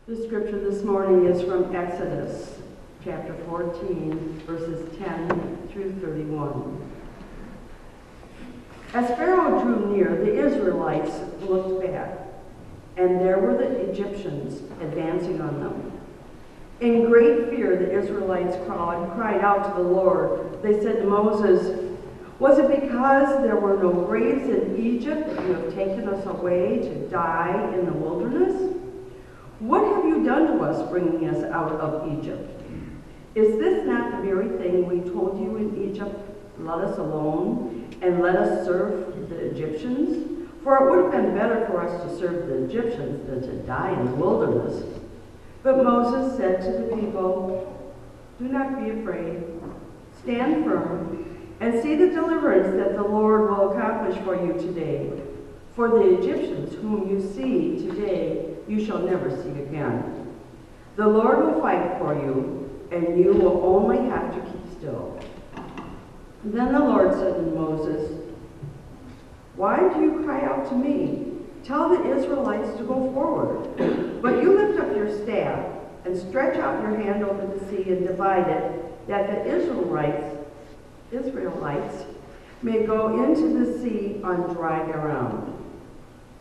The scripture this morning is from Exodus chapter 14, verses 10 through 31. As Pharaoh drew near, the Israelites looked back, and there were the Egyptians advancing on them. In great fear, the Israelites cried out to the Lord. They said to Moses, "Was it because there were no graves in Egypt that you have taken us away to die in the wilderness? What have you done to us, bringing us out of Egypt? Is this not the very thing we told you in Egypt? Let us alone, and let us serve the Egyptians? For it would have been better for us to serve the Egyptians than to die in the wilderness." But Moses said to the people, "Do not be afraid. Stand firm, and see the deliverance that the Lord will accomplish for you today. For the Egyptians whom you see today, you shall never see again. The Lord will fight for you, and you will only have to keep still." Then the Lord said to Moses, "Why do you cry out to me? Tell the Israelites to go forward. But you lift up your staff and stretch out your hand over the sea and divide it, that the Israelites may go into the sea on dry ground.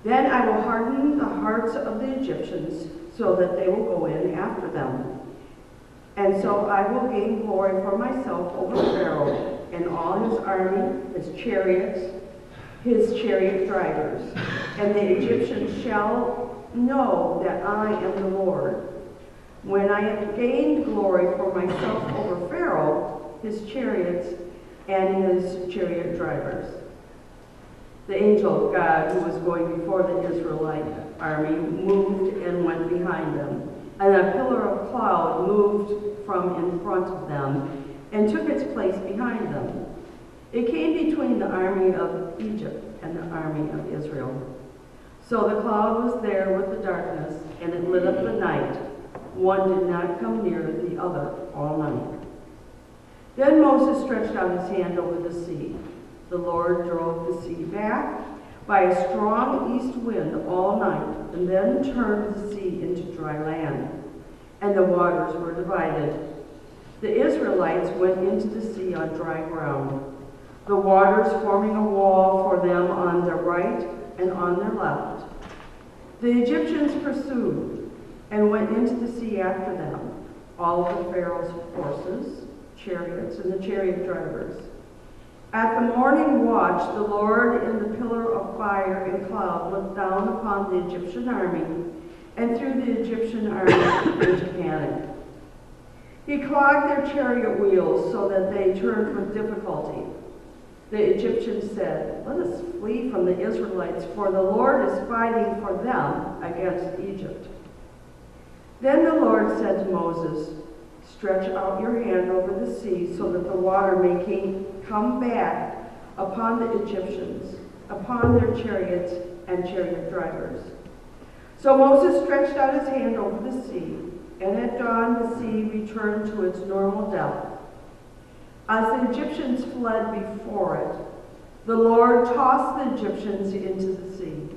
Then I will harden the hearts of the Egyptians so that they will go in after them. And so I will gain glory for myself over Pharaoh and all his army, his chariots, his chariot drivers. And the Egyptians shall know that I am the Lord, when I have gained glory for myself over Pharaoh, his chariots, and his chariot drivers." The angel of God, who was going before the Israelite army, moved and went behind them. And a pillar of cloud moved from in front of them and took its place behind them. It came between the army of Egypt and the army of Israel. So the cloud was there with the darkness, and it lit up the night. One did not come near the other all night. Then Moses stretched out his hand over the sea. The Lord drove the sea back by a strong east wind all night, and then turned the sea into dry land, and the waters were divided. The Israelites went into the sea on dry ground, the waters forming a wall for them on their right and on their left. The Egyptians pursued and went into the sea after them, all of the Pharaoh's horses, chariots, and the chariot drivers. At the morning watch, the Lord in the pillar of fire and cloud looked down upon the Egyptian army and threw the Egyptian army into panic. He clogged their chariot wheels so that they turned with difficulty. The Egyptians said, "Let us flee from the Israelites, for the Lord is fighting for them against Egypt." Then the Lord said to Moses, "Stretch out your hand over the sea so that the water may come back upon the Egyptians, upon their chariots and chariot drivers." So Moses stretched out his hand over the sea, and at dawn the sea returned to its normal depth. As the Egyptians fled before it, the Lord tossed the Egyptians into the sea.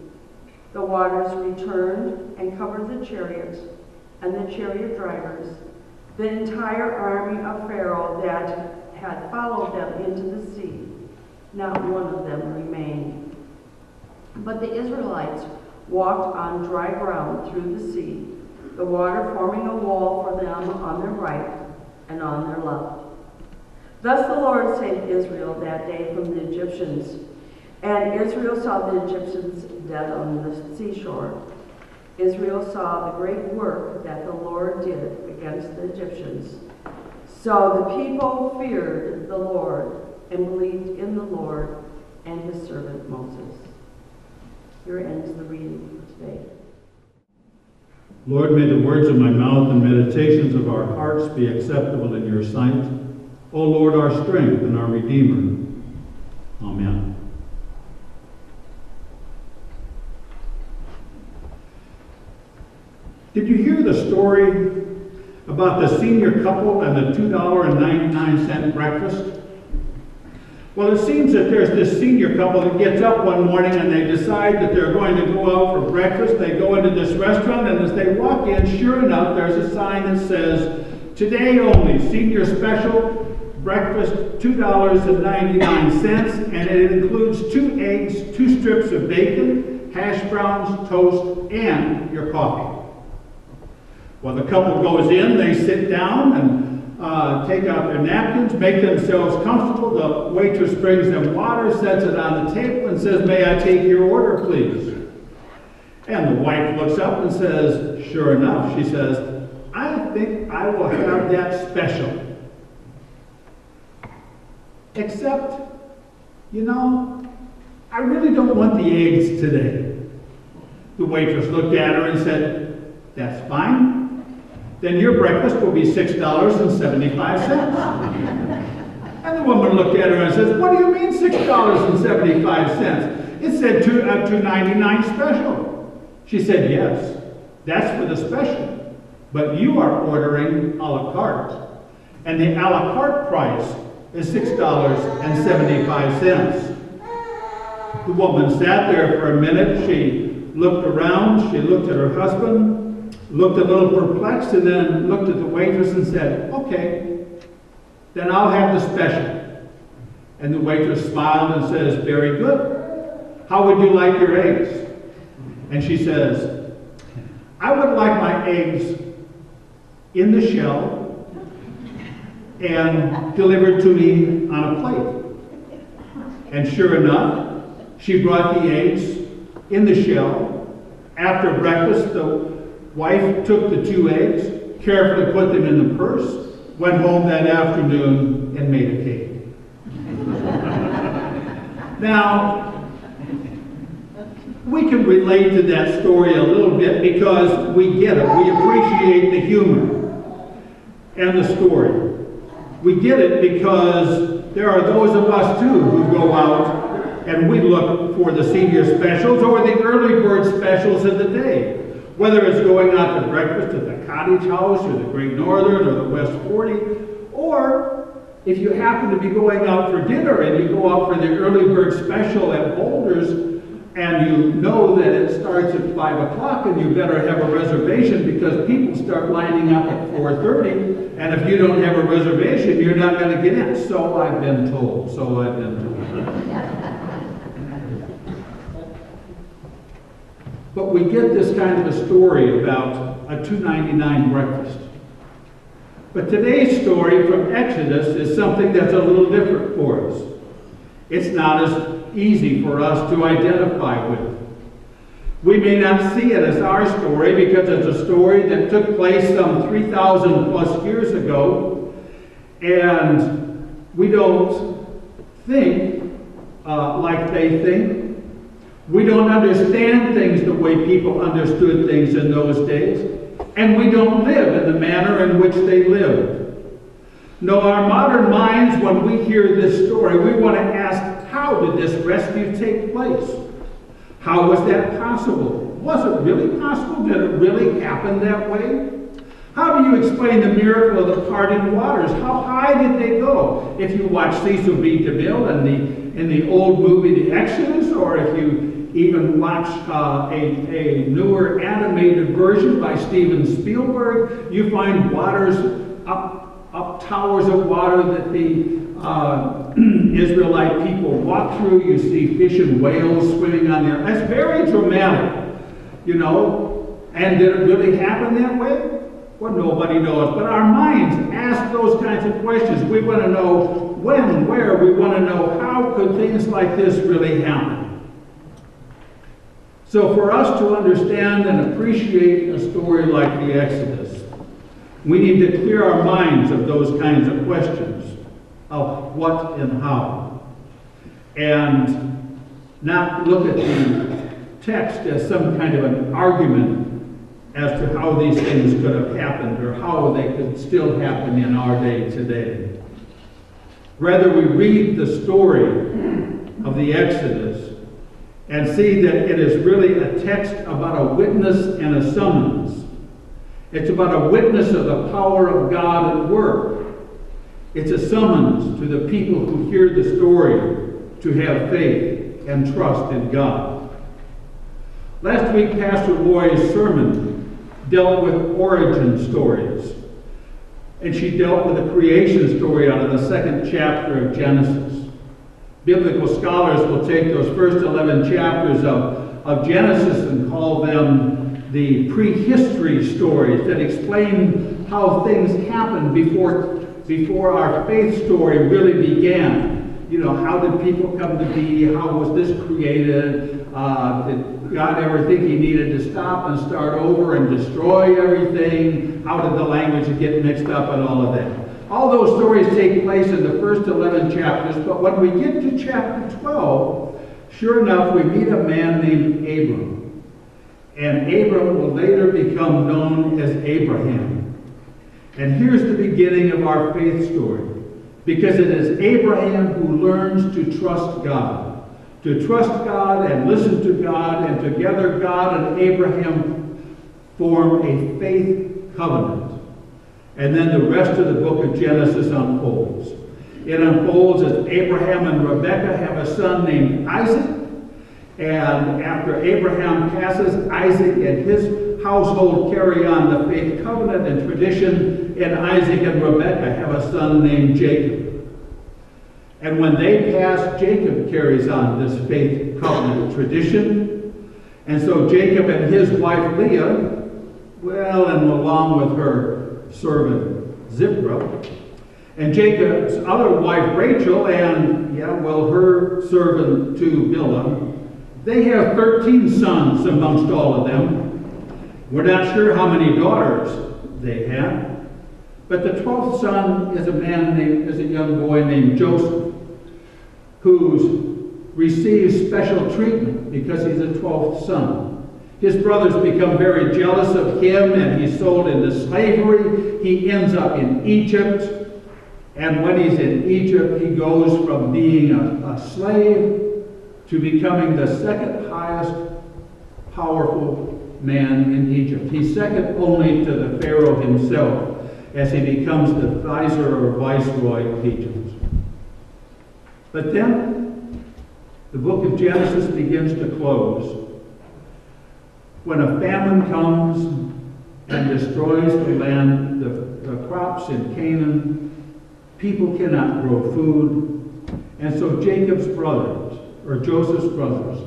The waters returned and covered the chariots and the chariot drivers, the entire army of Pharaoh that had followed them into the sea. Not one of them remained. But the Israelites walked on dry ground through the sea, the water forming a wall for them on their right and on their left. Thus the Lord saved Israel that day from the Egyptians, and Israel saw the Egyptians dead on the seashore. Israel saw the great work that the Lord did against the Egyptians. So the people feared the Lord and believed in the Lord and his servant Moses. Here ends the reading for today. Lord, may the words of my mouth and meditations of our hearts be acceptable in your sight. O Lord, our strength and our Redeemer. Amen. Did you hear the story about the senior couple and the $2.99 breakfast? Well, it seems that there's this senior couple that gets up one morning and they decide that they're going to go out for breakfast. They go into this restaurant, and as they walk in, sure enough, there's a sign that says, "Today only, senior special, breakfast $2.99, and it includes 2 eggs, 2 strips of bacon, hash browns, toast, and your coffee." Well, the couple goes in, they sit down and take out their napkins, make themselves comfortable. The waitress brings them water, sets it on the table, and says, "May I take your order, please?" And the wife looks up and says, sure enough, she says, "I think I will have that special. Except, you know, I really don't want the eggs today." The waitress looked at her and said, "That's fine. Then your breakfast will be $6.75. And the woman looked at her and says, "What do you mean $6.75? It said $2.99 special." She said, "Yes, that's for the special. But you are ordering a la carte. And the a la carte price is $6.75. The woman sat there for a minute. She looked around. She looked at her husband, looked a little perplexed, and then looked at the waitress and said, "Okay, then I'll have the special." And the waitress smiled and says, "Very good. How would you like your eggs?" And she says, "I would like my eggs in the shell and delivered to me on a plate." And sure enough, she brought the eggs in the shell. After breakfast, the wife took the 2 eggs, carefully put them in the purse, went home that afternoon and made a cake. Now, we can relate to that story a little bit because we get it. We appreciate the humor and the story. We get it because there are those of us too who go out and we look for the senior specials or the early bird specials of the day. Whether it's going out to breakfast at the Cottage House or the Great Northern or the West 40, or if you happen to be going out for dinner and you go out for the early bird special at Boulders and you know that it starts at 5 o'clock and you better have a reservation because people start lining up at 4:30, and if you don't have a reservation, you're not going to get in. So I've been told. So I've been told. But we get this kind of a story about a $2.99 breakfast. But today's story from Exodus is something that's a little different for us. It's not as easy for us to identify with. We may not see it as our story because it's a story that took place some 3,000 plus years ago, and we don't think like they think. We don't understand things the way people understood things in those days, and we don't live in the manner in which they lived. No, our modern minds, when we hear this story, we want to ask, how did this rescue take place? How was that possible? Was it really possible? Did it really happen that way? How do you explain the miracle of the parting waters? How high did they go? If you watch Cecil B. DeMille in the old movie The Exodus, or if you even watch a newer animated version by Steven Spielberg, you find waters up towers of water that the Israelite people walk through. You see fish and whales swimming on there. That's very dramatic, you know. And did it really happen that way? Well, nobody knows. But our minds ask those kinds of questions. We want to know when, where. We want to know how could things like this really happen. So for us to understand and appreciate a story like the Exodus, we need to clear our minds of those kinds of questions of what and how, and not look at the text as some kind of an argument as to how these things could have happened or how they could still happen in our day today. Rather, we read the story of the Exodus and see that it is really a text about a witness and a summons. It's about a witness of the power of God at work. It's a summons to the people who hear the story to have faith and trust in God. Last week, Pastor Roy's sermon dealt with origin stories, and she dealt with the creation story out of the 2nd chapter of Genesis. Biblical scholars will take those first 11 chapters of Genesis and call them the prehistory stories that explain how things happened before our faith story really began. You know, how did people come to be? How was this created? Did God ever think he needed to stop and start over and destroy everything? How did the language get mixed up and all of that? All those stories take place in the first 11 chapters, but when we get to chapter 12, sure enough, we meet a man named Abram. And Abram will later become known as Abraham. And here's the beginning of our faith story. Because it is Abraham who learns to trust God. To trust God and listen to God, and together God and Abraham form a faith covenant. And then the rest of the book of Genesis unfolds. It unfolds as Abraham and Rebekah have a son named Isaac. And after Abraham passes, Isaac and his household carry on the faith covenant and tradition, and Isaac and Rebekah have a son named Jacob. And when they pass, Jacob carries on this faith covenant tradition. And so Jacob and his wife Leah, well, and along with her servant Zipporah, and Jacob's other wife Rachel, and her servant too, Bilhah, they have 13 sons amongst all of them. We're not sure how many daughters they had, but the 12th son is a young boy named Joseph, who receives special treatment because he's a 12th son. His brothers become very jealous of him, and he's sold into slavery. He ends up in Egypt, and when he's in Egypt, he goes from being a slave to becoming the second highest powerful man in Egypt. He's second only to the Pharaoh himself as he becomes the vizier or viceroy of Egypt. But then the book of Genesis begins to close when a famine comes and destroys the land, the crops in Canaan. People cannot grow food, and so Jacob's brothers, or Joseph's brothers,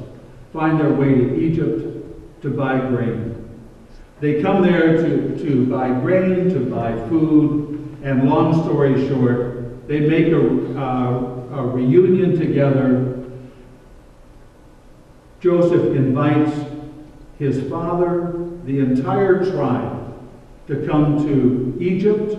find their way to Egypt to buy grain. They come there to buy grain, to buy food, and long story short, they make a reunion together. Joseph invites his father, the entire tribe, to come to Egypt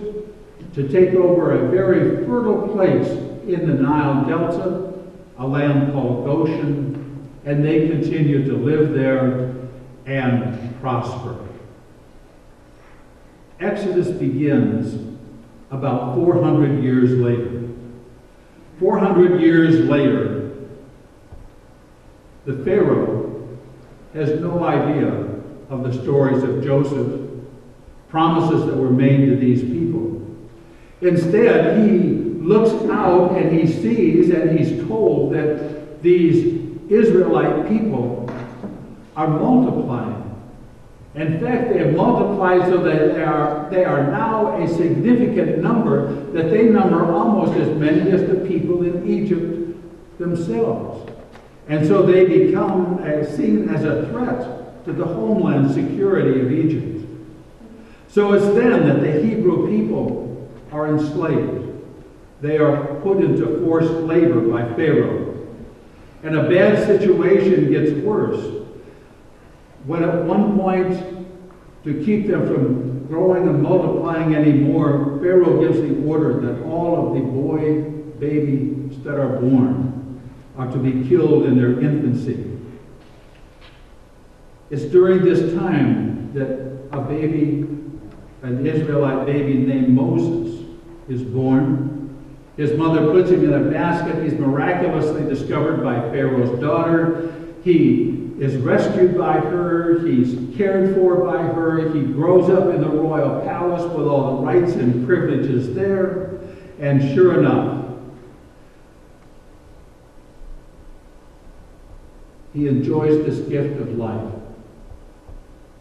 to take over a very fertile place in the Nile Delta, a land called Goshen, and they continue to live there and prosper. Exodus begins about 400 years later. 400 years later, the Pharaoh has no idea of the stories of Joseph, promises that were made to these people. Instead, he looks out and he sees and he's told that these Israelite people are multiplying. In fact, they have multiplied so that they are now a significant number, that they number almost as many as the people in Egypt themselves. And so they become seen as a threat to the homeland security of Egypt. So it's then that the Hebrew people are enslaved. They are put into forced labor by Pharaoh. And a bad situation gets worse when at one point, to keep them from growing and multiplying anymore, Pharaoh gives the order that all of the boy babies that are born are to be killed in their infancy. It's during this time that a baby, an Israelite baby named Moses, is born. His mother puts him in a basket. He's miraculously discovered by Pharaoh's daughter. He is rescued by her. He's cared for by her. He grows up in the royal palace with all the rights and privileges there. And sure enough, he enjoys this gift of life.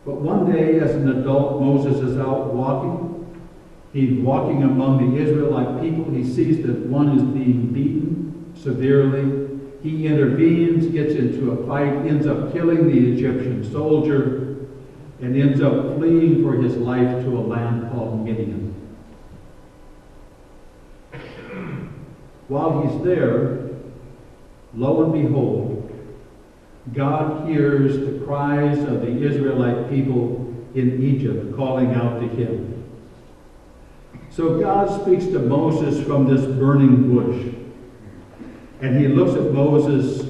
But one day, as an adult, Moses is out walking. He's walking among the Israelite people. He sees that one is being beaten severely. He intervenes, gets into a fight, ends up killing the Egyptian soldier, and ends up fleeing for his life to a land called Midian. While he's there, lo and behold, God hears the cries of the Israelite people in Egypt calling out to him. So God speaks to Moses from this burning bush. And he looks at Moses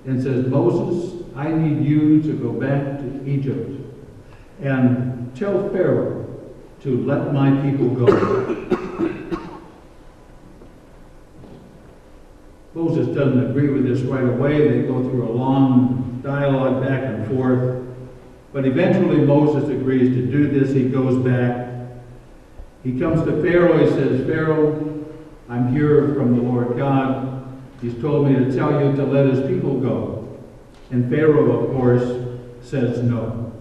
and says, Moses, I need you to go back to Egypt and tell Pharaoh to let my people go. Moses doesn't agree with this right away. They go through a long dialogue back and forth. But eventually Moses agrees to do this. He goes back. He comes to Pharaoh. He says, Pharaoh, I'm here from the Lord God. He's told me to tell you to let his people go. And Pharaoh, of course, says no.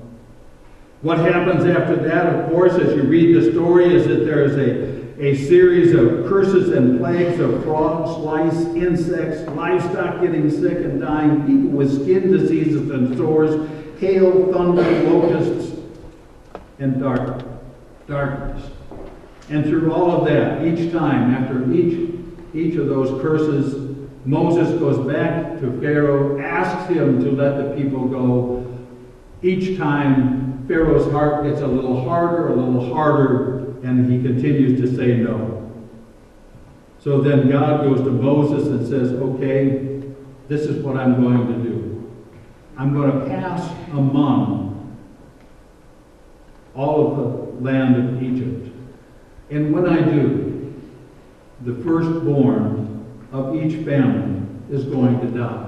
What happens after that, of course, as you read the story, is that there is a series of curses and plagues of frogs, lice, insects, livestock getting sick and dying, people with skin diseases and sores, hail, thunder, locusts, and darkness. And through all of that, each time, after each of those curses, Moses goes back to Pharaoh, asks him to let the people go. Each time, Pharaoh's heart gets a little harder, and he continues to say no. So then God goes to Moses and says, okay, this is what I'm going to do. I'm going to pass among all of the land of Egypt. And when I do, the firstborn of each family is going to die.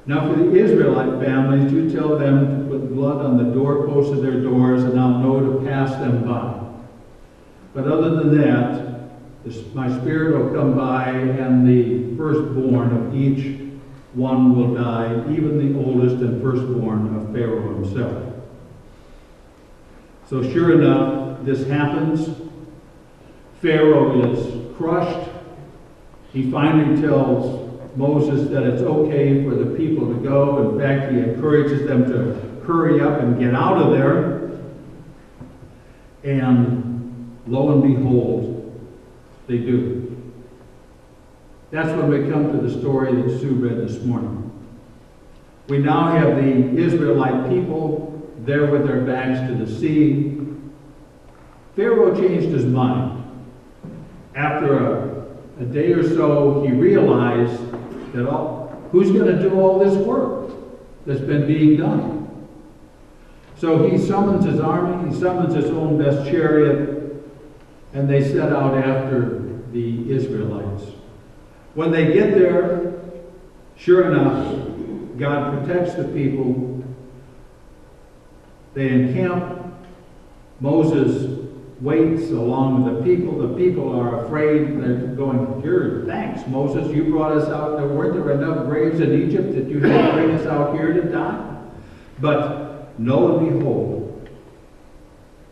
Now for the Israelite families, you tell them to put blood on the doorposts of their doors, and I'll know to pass them by. But other than that, my spirit will come by, and the firstborn of each one will die, even the oldest and firstborn of Pharaoh himself. So sure enough, this happens. Pharaoh is crushed. He finally tells Moses that it's okay for the people to go. In fact, he encourages them to hurry up and get out of there. And lo and behold, they do. That's when we come to the story that Sue read this morning. We now have the Israelite people there with their backs to the sea. Pharaoh changed his mind. After a day or so, he realized that who's going to do all this work that's been being done? So he summons his army, he summons his own best chariot, and they set out after the Israelites. When they get there, sure enough, God protects the people. They encamp. Moses waits along with the people. The people are afraid. They're going, thanks, Moses. You brought us out. Weren't there enough graves in Egypt that you had to bring us out here to die? But lo and behold,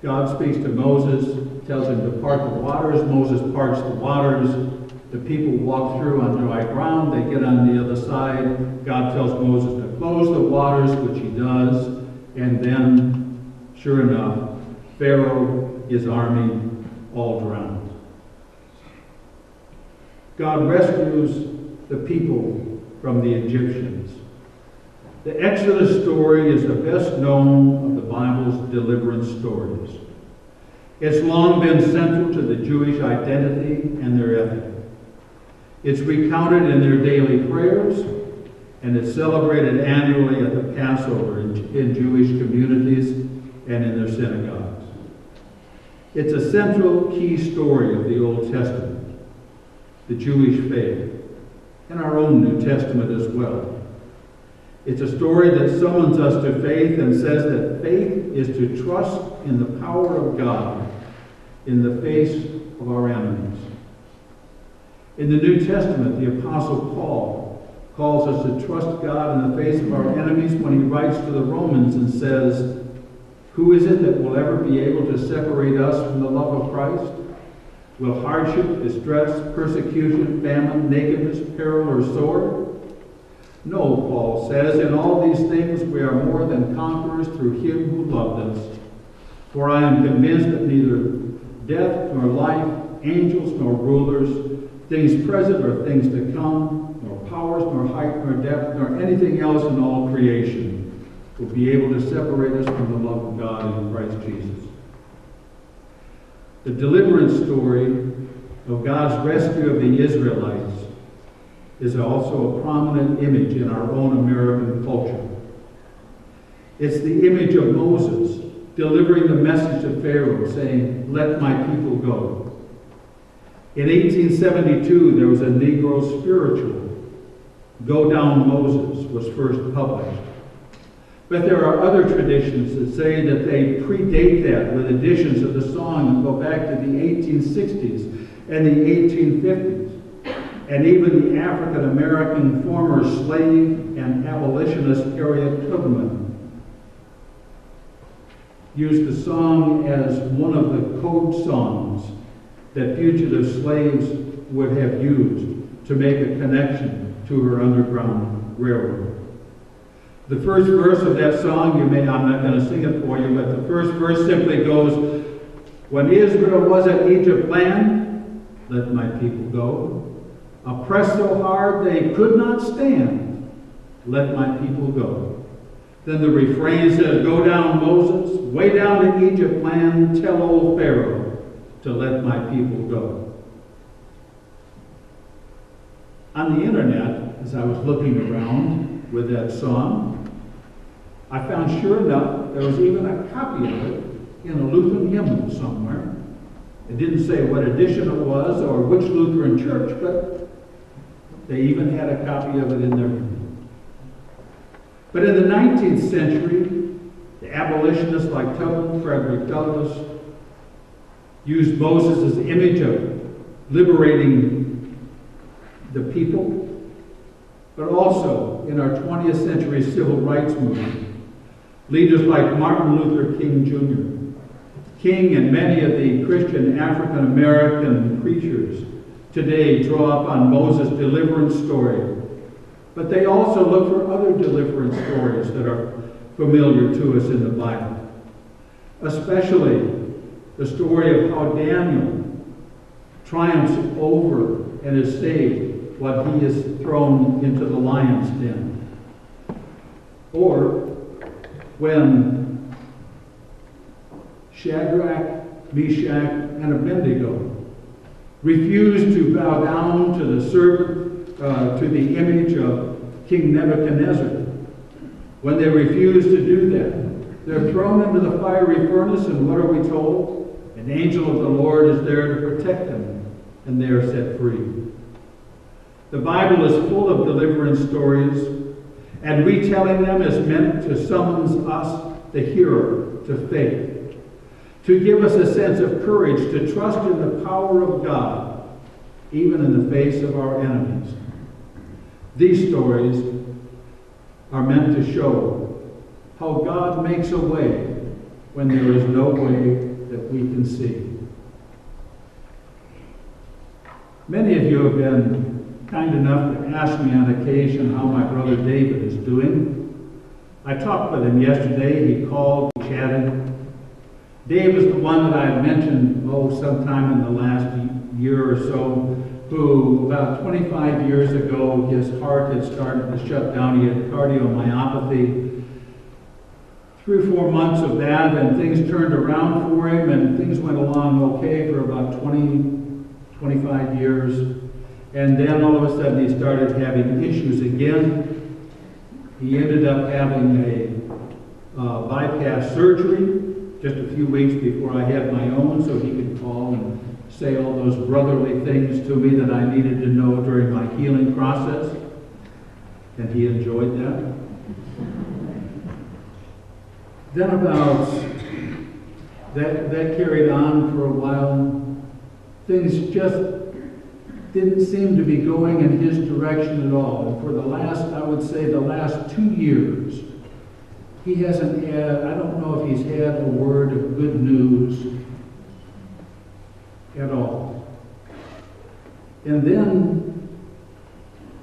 God speaks to Moses, tells him to part the waters. Moses parts the waters. The people walk through on dry ground. They get on the other side. God tells Moses to close the waters, which he does. And then, sure enough, Pharaoh, his army, all drowned. God rescues the people from the Egyptians. The Exodus story is the best known of the Bible's deliverance stories. It's long been central to the Jewish identity and their ethic. It's recounted in their daily prayers, and it's celebrated annually at the Passover in Jewish communities and in their synagogues. It's a central key story of the Old Testament, the Jewish faith, and our own New Testament as well. It's a story that summons us to faith and says that faith is to trust in the power of God in the face of our enemies. In the New Testament, the Apostle Paul calls us to trust God in the face of our enemies when he writes to the Romans and says, "Who is it that will ever be able to separate us from the love of Christ? Will hardship, distress, persecution, famine, nakedness, peril, or sword? No," Paul says, "in all these things we are more than conquerors through him who loved us. For I am convinced that neither death nor life, angels nor rulers, things present or things to come, nor powers, nor height, nor depth, nor anything else in all creation will be able to separate us from the love of God in Christ Jesus." The deliverance story of God's rescue of the Israelites is also a prominent image in our own American culture. It's the image of Moses delivering the message to Pharaoh saying, "Let my people go." In 1872, there was a Negro spiritual, "Go Down Moses," was first published. But there are other traditions that say that they predate that with additions of the song and go back to the 1860s and the 1850s. And even the African-American former slave and abolitionist Harriet Tubman used the song as one of the code songs that fugitive slaves would have used to make a connection to her Underground Railroad. The first verse of that song, I'm not going to sing it for you, but the first verse simply goes, "When Israel was at Egypt land, let my people go. Oppressed so hard they could not stand, let my people go." Then the refrain says, "Go down, Moses, way down to Egypt land, tell old Pharaoh to let my people go." On the internet, as I was looking around with that song, I found, sure enough, there was even a copy of it in a Lutheran hymnal somewhere. It didn't say what edition it was or which Lutheran church, but they even had a copy of it in their hymnal. But in the 19th century, the abolitionists like Tubman, Frederick Douglass, used Moses' image of liberating the people, but also in our 20th century civil rights movement, leaders like Martin Luther King Jr., King and many of the Christian African-American preachers today draw up on Moses' deliverance story. But they also look for other deliverance stories that are familiar to us in the Bible, especially the story of how Daniel triumphs over and is saved while he is thrown into the lion's den. Or when Shadrach, Meshach, and Abednego refused to bow down to the image of King Nebuchadnezzar. When they refuse to do that, they're thrown into the fiery furnace, and what are we told? An angel of the Lord is there to protect them, and they are set free. The Bible is full of deliverance stories, and retelling them is meant to summons us, the hearer, to faith, to give us a sense of courage to trust in the power of God, even in the face of our enemies. These stories are meant to show how God makes a way when there is no way that we can see. Many of you have been kind enough to ask me on occasion how my brother David is doing. I talked with him yesterday. He called, we chatted. Dave is the one that I had mentioned, sometime in the last year or so, who about 25 years ago, his heart had started to shut down. He had cardiomyopathy. 3 or 4 months of that, and things turned around for him, and things went along okay for about 25 years. And then all of a sudden he started having issues again. He ended up having a bypass surgery just a few weeks before I had my own, so he could call and say all those brotherly things to me that I needed to know during my healing process. And he enjoyed that. Then that carried on for a while. Things just didn't seem to be going in his direction at all. And for the last, I would say, the last 2 years, he hasn't had, I don't know if he's had a word of good news at all. And then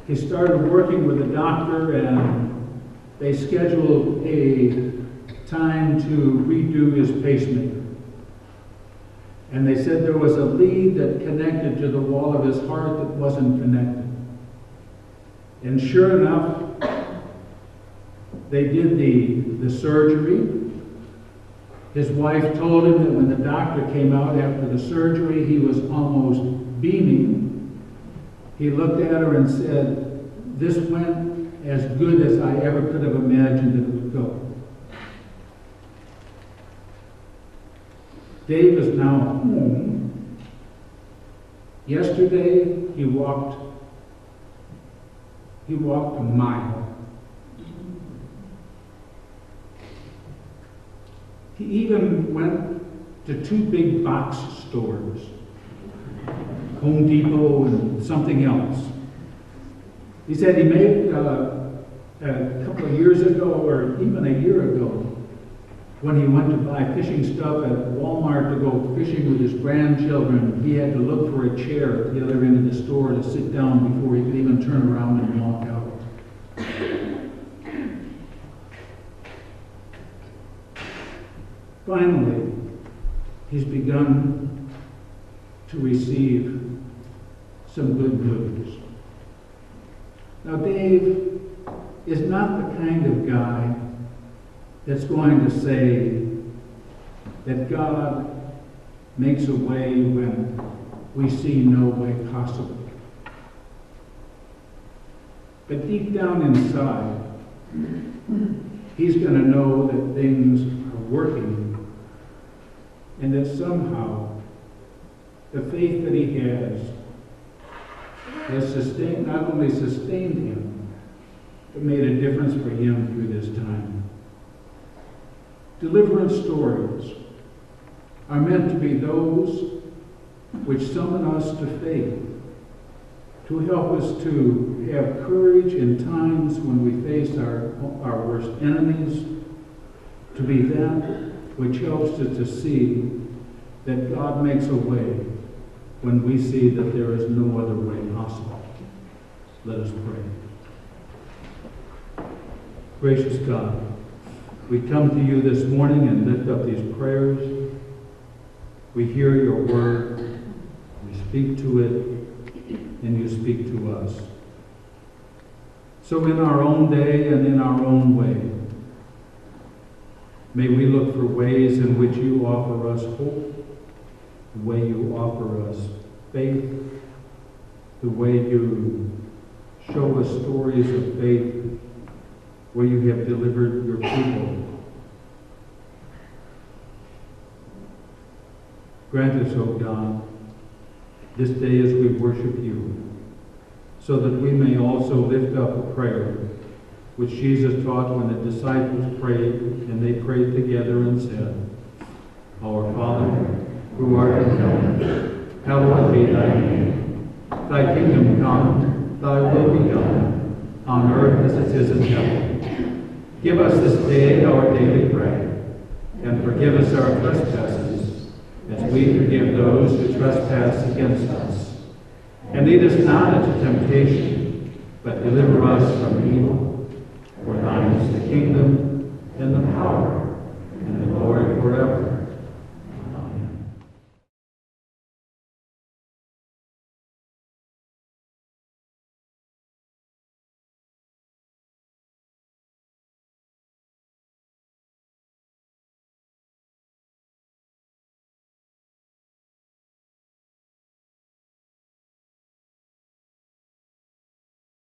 he started working with a doctor, and they scheduled a time to redo his pacemaker. And they said there was a lead that connected to the wall of his heart that wasn't connected. And sure enough, they did the surgery. His wife told him that when the doctor came out after the surgery, he was almost beaming. He looked at her and said, "This went as good as I ever could have imagined that it would go." Dave is now home. Yesterday, he walked a mile. He even went to 2 big box stores, Home Depot and something else. He said he made a couple of years ago, or even a year ago, when he went to buy fishing stuff at Walmart to go fishing with his grandchildren, he had to look for a chair at the other end of the store to sit down before he could even turn around and walk out. Finally, he's begun to receive some good news. Now, Dave is not the kind of guy that's going to say that God makes a way when we see no way possible. But deep down inside, he's going to know that things are working, and that somehow the faith that he has sustained, not only sustained him, but made a difference for him through this time. Deliverance stories are meant to be those which summon us to faith, to help us to have courage in times when we face our worst enemies, to be that which helps us to see that God makes a way when we see that there is no other way possible. Let us pray. Gracious God, we come to you this morning and lift up these prayers. We hear your word, we speak to it, and you speak to us. So in our own day and in our own way, may we look for ways in which you offer us hope, the way you offer us faith, the way you show us stories of faith where you have delivered your people. Grant us, O God, this day as we worship you, so that we may also lift up a prayer which Jesus taught when the disciples prayed, and they prayed together and said, Our Father, who art in heaven, hallowed be thy name. Thy kingdom come, thy will be done, on earth as it is in heaven. Give us this day our daily bread, and forgive us our trespasses, as we forgive those who trespass against us. And lead us not into temptation, but deliver us from evil. For thine is the kingdom, and the power,